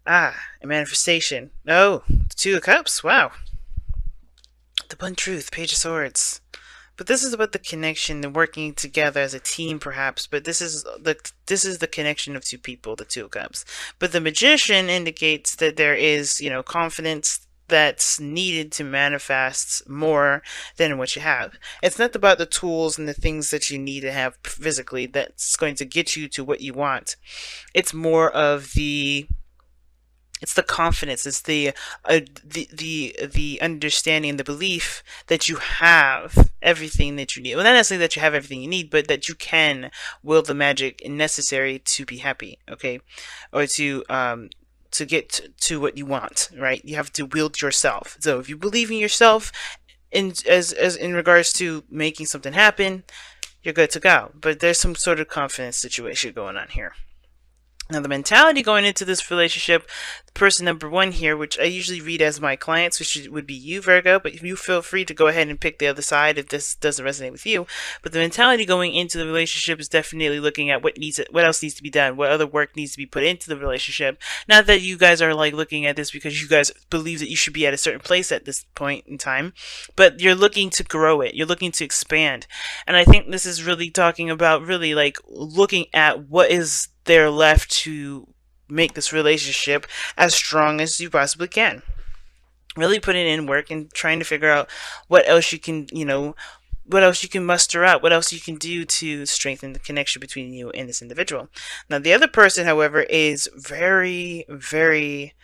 A manifestation. Oh, the Two of Cups. Wow. The Blunt Truth, Page of Swords. But this is about the connection, the working together as a team, perhaps. But this is the connection of two people, the Two of Cups. But the Magician indicates that there is, confidence that's needed to manifest more than what you have. It's not about the tools and the things that you need to have physically that's going to get you to what you want. It's more of the confidence. It's the understanding, the belief that you have everything that you need. Well, not necessarily that you have everything you need, but that you can will the magic necessary to be happy. Okay, or to get to what you want. Right, you have to wield yourself. So if you believe in yourself, as in regards to making something happen, you're good to go. But there's some sort of confidence situation going on here. Now, the mentality going into this relationship, person number one here, which I usually read as my clients, which would be you, Virgo, but you feel free to go ahead and pick the other side if this doesn't resonate with you. But the mentality going into the relationship is definitely looking at what else needs to be done, what other work needs to be put into the relationship. Not that you guys are like looking at this because you guys believe that you should be at a certain place at this point in time, but you're looking to grow it. You're looking to expand. And I think this is really talking about really like looking at what is there left to make this relationship as strong as you possibly can. Really putting in work and trying to figure out what else you can, what else you can muster out, what else you can do to strengthen the connection between you and this individual. Now, the other person, however, is very, very,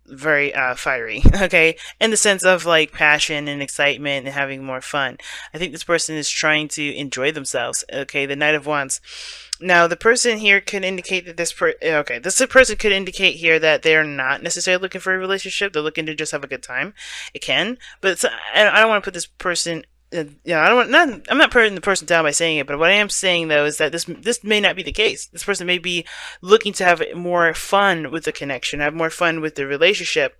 very fiery, okay, in the sense of like passion and excitement and having more fun. I think this person is trying to enjoy themselves. Okay, the Knight of Wands. Now, the person here could indicate that this person could indicate here that they're not necessarily looking for a relationship. They're looking to just have a good time. It can, but I don't want to put this person. I don't want. I'm not putting the person down by saying it, but what I am saying though is that this may not be the case. This person may be looking to have more fun with the connection, have more fun with the relationship,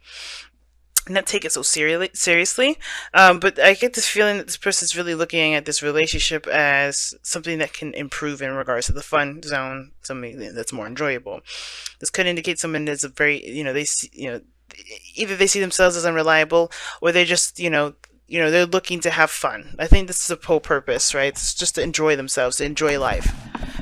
not take it so seriously. But I get this feeling that this person's really looking at this relationship as something that can improve in regards to the fun zone, something that's more enjoyable. This could indicate someone that's a very, they see, either they see themselves as unreliable, or they just, they're looking to have fun. I think this is the whole purpose, right? It's just to enjoy themselves, to enjoy life.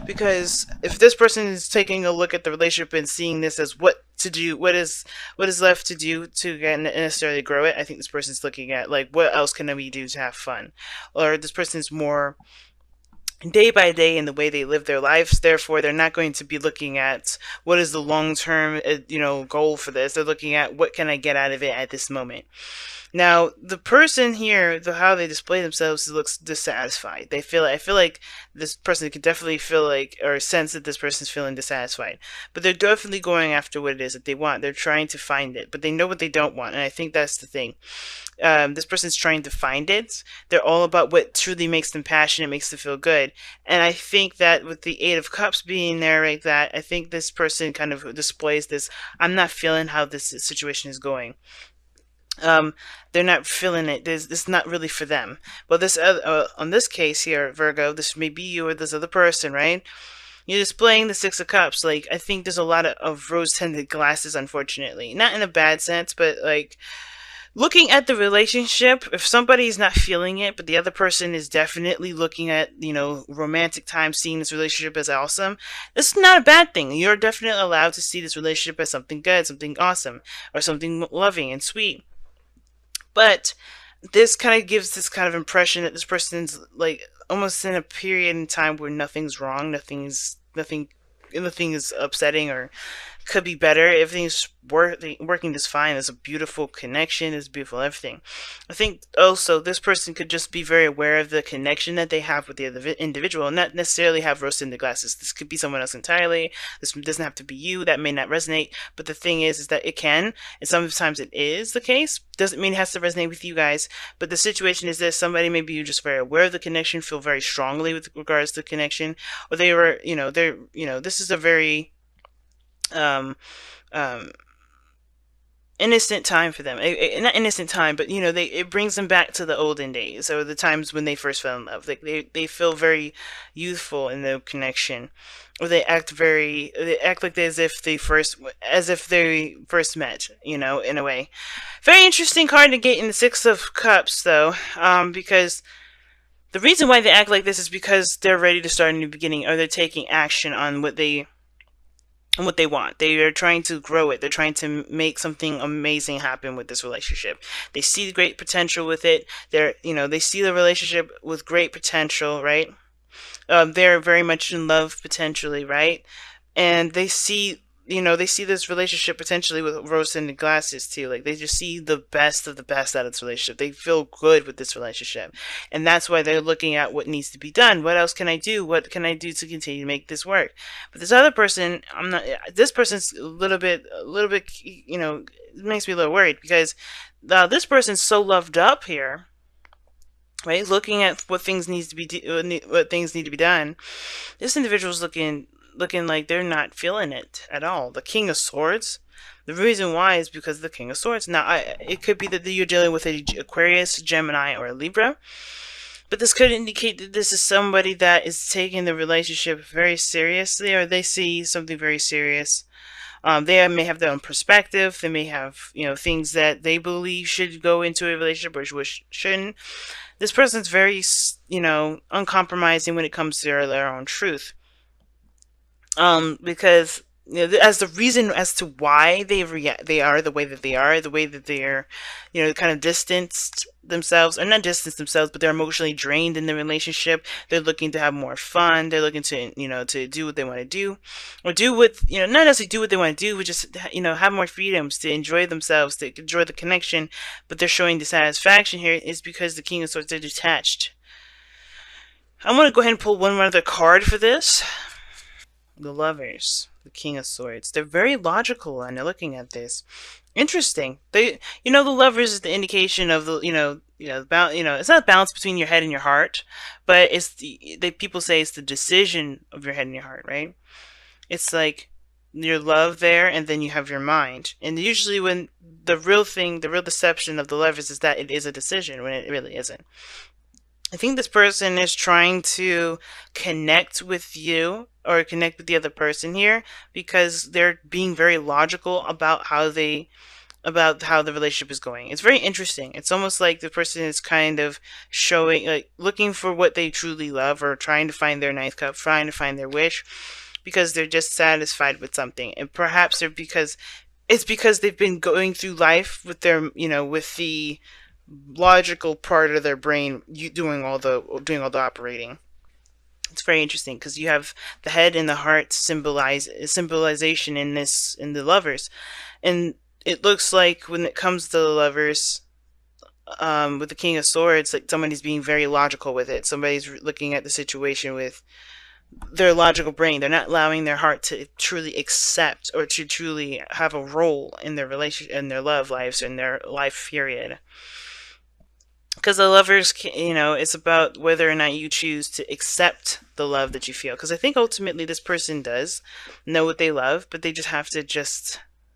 Because if this person is taking a look at the relationship and seeing this as what to do, what is left to do to necessarily grow it, I think this person's looking at like what else can we do to have fun, or this person's more day by day in the way they live their lives. Therefore, they're not going to be looking at what is the long term, goal for this. They're looking at what can I get out of it at this moment. Now, the person here, how they display themselves, looks dissatisfied. I feel like this person could definitely feel like or sense that this person's feeling dissatisfied. But they're definitely going after what it is that they want. They're trying to find it, but they know what they don't want, and I think that's the thing. This person's trying to find it. They're all about what truly makes them passionate, makes them feel good. And I think that with the Eight of Cups being there like that, I think this person kind of displays this, I'm not feeling how this situation is going. They're not feeling it. This is not really for them. Well, on this case here, Virgo, this may be you or this other person, right? You're displaying the Six of Cups. Like, I think there's a lot of rose-tinted glasses, unfortunately. Not in a bad sense, but like looking at the relationship, if somebody's not feeling it, but the other person is definitely looking at, romantic time, seeing this relationship as awesome, this is not a bad thing. You're definitely allowed to see this relationship as something good, something awesome, or something loving and sweet. But this kind of gives this kind of impression that this person's like almost in a period in time where nothing's wrong, nothing is upsetting or could be better. Everything's working just fine. There's a beautiful connection. There's beautiful everything. I think also this person could just be very aware of the connection that they have with the other individual, and not necessarily have rose tinted glasses. This could be someone else entirely. This doesn't have to be you. That may not resonate. But the thing is that it can, and sometimes it is the case. Doesn't mean it has to resonate with you guys. But the situation is this: somebody maybe you're just very aware of the connection, feel very strongly with regards to the connection, or they were, this is a very um, um, innocent time for them. Not innocent time, but it brings them back to the olden days or the times when they first fell in love. Like they feel very youthful in their connection, or they act like as if they first met. In a way. Very interesting card to get in the Six of Cups, though, because the reason why they act like this is because they're ready to start a new beginning, or they're taking action on what they want. They are trying to grow it. They're trying to make something amazing happen with this relationship. They see great potential with it. They see the relationship with great potential, right? They're very much in love potentially, right? And they see this relationship potentially with rose-tinted glasses too. Like they just see the best of the best out of this relationship. They feel good with this relationship, and that's why they're looking at what needs to be done. What else can I do? What can I do to continue to make this work? But this other person, I'm not. This person's a little bit. It makes me a little worried because this person's so loved up here, right? Looking at what things need to be done. This individual's looking like they're not feeling it at all. The King of Swords. The reason why is because of the King of Swords. Now, it could be that you're dealing with an Aquarius, Gemini, or a Libra, but this could indicate that this is somebody that is taking the relationship very seriously, or they see something very serious. They may have their own perspective. They may have, things that they believe should go into a relationship or which shouldn't. This person's very, uncompromising when it comes to their own truth. Because as the reason as to why they are the way that they are, the way that they're, kind of distanced themselves, or not distanced themselves, but they're emotionally drained in the relationship. They're looking to have more fun. They're looking to do what they want to do, or do what, not necessarily do what they want to do, but just, have more freedoms to enjoy themselves, to enjoy the connection. But they're showing dissatisfaction here is because the King of Swords, they're detached. I'm going to go ahead and pull one other card for this. The Lovers, the King of Swords. They're very logical when they're looking at this. Interesting. The Lovers is the indication of it's not balance between your head and your heart, but people say it's the decision of your head and your heart, right? It's like your love there, and then you have your mind. And usually when the real deception of the Lovers is that it is a decision when it really isn't. I think this person is trying to connect with you or connect with the other person here because they're being very logical about how the relationship is going. It's very interesting. It's almost like the person is kind of showing, like, looking for what they truly love, or trying to find their ninth cup, trying to find their wish, because they're just satisfied with something. And perhaps it's because they've been going through life with with the logical part of their brain doing all the operating. It's very interesting because you have the head and the heart symbolization in the Lovers, and it looks like when it comes to the Lovers, with the King of Swords, like somebody's being very logical with it. Somebody's looking at the situation with their logical brain. They're not allowing their heart to truly accept or to truly have a role in their relationship, in their love lives, in their life period. Because the Lovers, it's about whether or not you choose to accept the love that you feel. Because I think ultimately this person does know what they love, but they just have to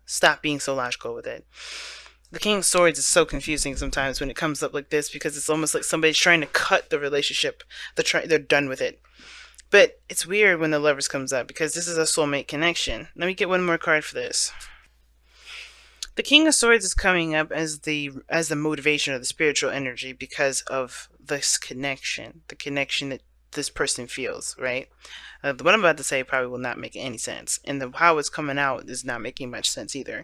stop being so logical with it. The King of Swords is so confusing sometimes when it comes up like this, because it's almost like somebody's trying to cut the relationship. They're done with it. But it's weird when the Lovers comes up, because this is a soulmate connection. Let me get one more card for this. The King of Swords is coming up as the motivation of the spiritual energy because of this connection, the connection that this person feels, right? What I'm about to say probably will not make any sense, and how it's coming out is not making much sense either.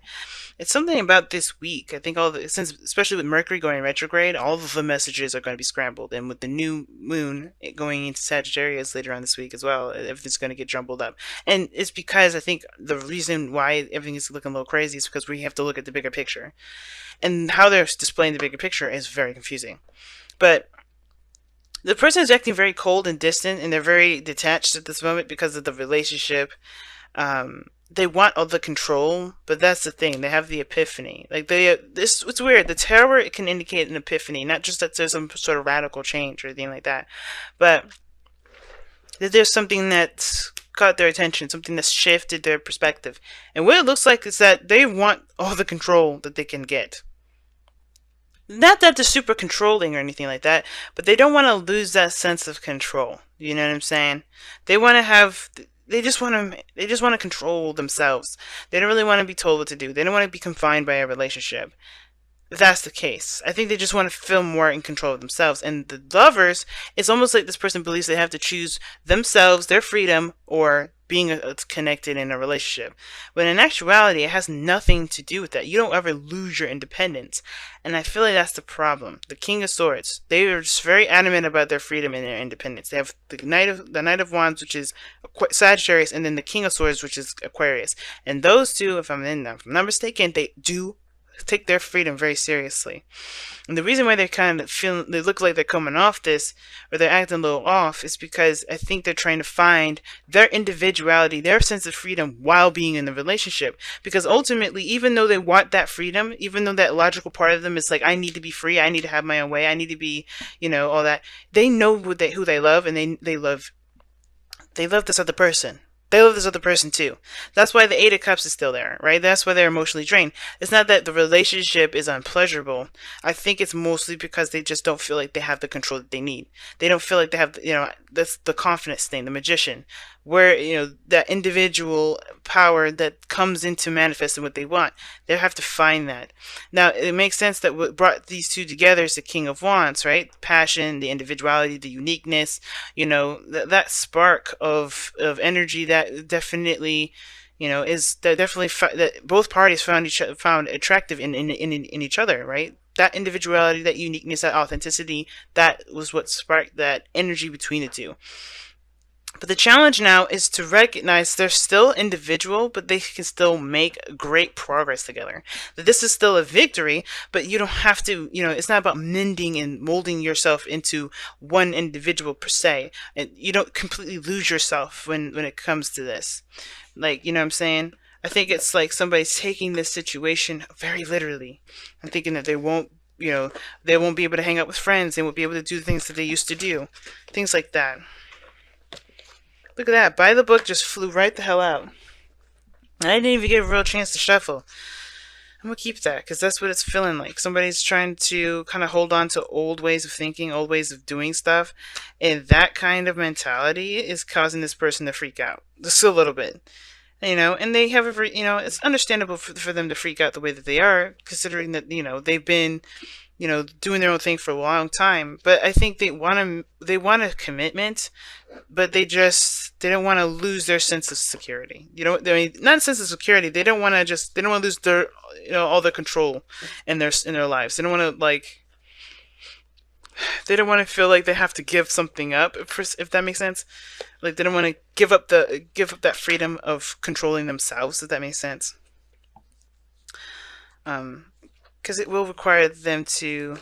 It's something about this week. I think especially with Mercury going retrograde, all of the messages are going to be scrambled, and with the new moon going into Sagittarius later on this week as well, everything's going to get jumbled up. And it's because I think the reason why everything is looking a little crazy is because we have to look at the bigger picture, and how they're displaying the bigger picture is very confusing. But the person is acting very cold and distant, and they're very detached at this moment because of the relationship. They want all the control, but that's the thing. They have the epiphany. Like it's weird. The Tower, it can indicate an epiphany, not just that there's some sort of radical change or anything like that, but that there's something that's caught their attention, something that's shifted their perspective. And what it looks like is that they want all the control that they can get. Not that they're super controlling or anything like that, but they don't want to lose that sense of control. You know what I'm saying? They want to have. They just want to. They just want to control themselves. They don't really want to be told what to do. They don't want to be confined by a relationship. If that's the case, I think they just want to feel more in control of themselves. And the lovers, it's almost like this person believes they have to choose themselves, their freedom, or being connected in a relationship. But in actuality, it has nothing to do with that. You don't ever lose your independence. And I feel like that's the problem. The King of Swords, they are just very adamant about their freedom and their independence. They have the Knight of Wands, which is Sagittarius, and then the King of Swords, which is Aquarius. And those two, if I'm not mistaken, they do take their freedom very seriously. And the reason why they kind of feel, they look like they're coming off this, or they're acting a little off, is because I think they're trying to find their individuality, their sense of freedom while being in the relationship. Because ultimately, even though they want that freedom, even though that logical part of them is like, I need to be free, I need to have my own way, I need to be, all that, they know who they love, and they love this other person. They love this other person too. That's why the Eight of Cups is still there, right? That's why they're emotionally drained. It's not that the relationship is unpleasurable. I think it's mostly because they just don't feel like they have the control that they need. They don't feel like they have, that's the confidence thing, the magician, where, that individual power that comes into manifesting what they want. They have to find that. Now, it makes sense that what brought these two together is the King of Wands, right? Passion, the individuality, the uniqueness, that spark of energy that definitely, is that definitely that both parties found attractive in each other, right? That individuality, that uniqueness, that authenticity, that was what sparked that energy between the two. But the challenge now is to recognize they're still individual, but they can still make great progress together. That this is still a victory, but you don't have to, it's not about mending and molding yourself into one individual per se. And you don't completely lose yourself when it comes to this. Like, what I'm saying? I think it's like somebody's taking this situation very literally. I'm thinking that they won't be able to hang out with friends. They won't be able to do things that they used to do. Things like that. Look at that. Buy the book just flew right the hell out. And I didn't even get a real chance to shuffle. I'm going to keep that because that's what it's feeling like. Somebody's trying to kind of hold on to old ways of thinking, old ways of doing stuff. And that kind of mentality is causing this person to freak out. Just a little bit. And they have it's understandable for them to freak out the way that they are, considering that, they've been doing their own thing for a long time. But I think they want a commitment, but they don't want to lose their sense of security. Not a sense of security. They don't want to lose their, all their control in their lives. They don't want to they don't want to feel like they have to give something up, if that makes sense. Like they don't want to give up that freedom of controlling themselves, if that makes sense. Because it will require them to,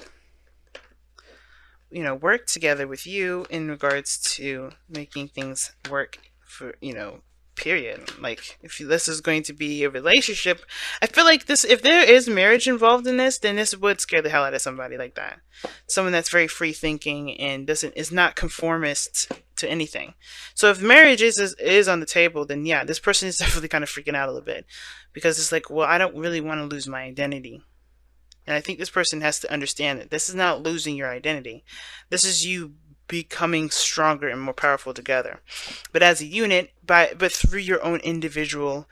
work together with you in regards to making things work for, period. Like, if this is going to be a relationship, I feel like if there is marriage involved in this, then this would scare the hell out of somebody like that. Someone that's very free thinking and is not conformist to anything. So if marriage is on the table, then yeah, this person is definitely kind of freaking out a little bit, because it's like, well, I don't really want to lose my identity. And I think this person has to understand that this is not losing your identity. This is you becoming stronger and more powerful together. But as a unit, but through your own individual